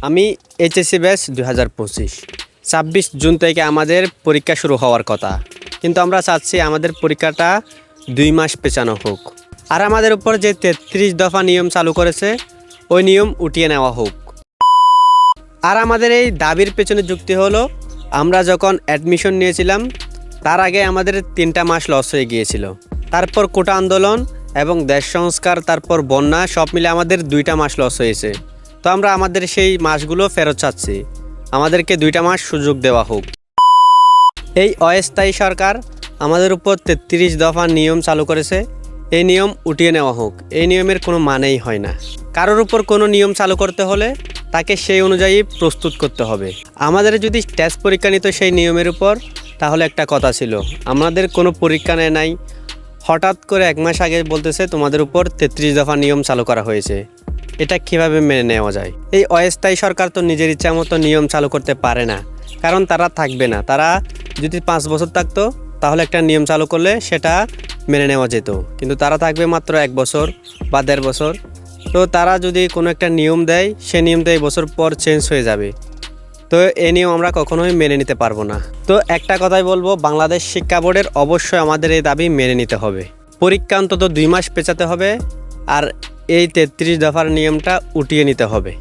আমি HSC batch 2025 26 June থেকে আমাদের পরীক্ষা শুরু হওয়ার কথা, কিন্তু আমরা চাচ্ছি আমাদের পরীক্ষাটা 2 মাস পেছানো হোক। আর আমাদের উপর যে 33 দফা নিয়ম চালু করেছে ওই নিয়ম উঠিয়ে নেওয়া হোক। আর আমাদের এই দাবির পেছনে যুক্তি হলো, আমরা যখন অ্যাডমিশন নিয়েছিলাম তার আগে আমাদের 3টা মাস লস হয়ে গিয়েছিল। তারপর কোটা আন্দোলন এবং দেশ সংস্কার, তারপর বন্যা, সব মিলে আমাদের 2টা মাস লস হয়েছে। তো আমরা আমাদের সেই মাসগুলো ফেরত চাচ্ছি, আমাদেরকে 2টা মাস সুযোগ দেওয়া হোক। এই অস্থায়ী সরকার আমাদের উপর 33 দফা নিয়ম চালু করেছে, এই নিয়ম উঠিয়ে নেওয়া হোক। এই নিয়মের কোনো মানেই হয় না। কারোর উপর কোনো নিয়ম চালু করতে হলে তাকে সেই অনুযায়ী প্রস্তুত করতে হবে। আমাদের যদি টেস্ট পরীক্ষা নিত সেই নিয়মের উপর, তাহলে একটা কথা ছিল, আমাদের কোনো পরীক্ষা নেয় নাই, হঠাৎ করে 1 মাস আগে বলতেছে তোমাদের উপর 33 দফা নিয়ম চালু করা হয়েছে। এটা কিভাবে মেনে নেওয়া যায়? এই অস্থায়ী সরকার তো নিজের ইচ্ছা মতো নিয়ম চালু করতে পারে না, কারণ তারা থাকবে না। তারা যদি 5 বছর থাকতো তাহলে একটা নিয়ম চালু করলে সেটা মেনে নেওয়া যেত, কিন্তু তারা থাকবে মাত্র 1 বছর বা 1.5 বছর। তো তারা যদি কোনো একটা নিয়ম দেয়, সে নিয়মটা এই বছর পর চেঞ্জ হয়ে যাবে। তো এই নিয়ম আমরা কখনোই মেনে নিতে পারবো না। তো একটা কথাই বলবো, বাংলাদেশ শিক্ষা বোর্ডের অবশ্যই আমাদের এই দাবি মেনে নিতে হবে। পরীক্ষা অন্তত 2 মাস পেছাতে হবে, আর এই 33 দফার নিয়মটা উঠিয়ে নিতে হবে।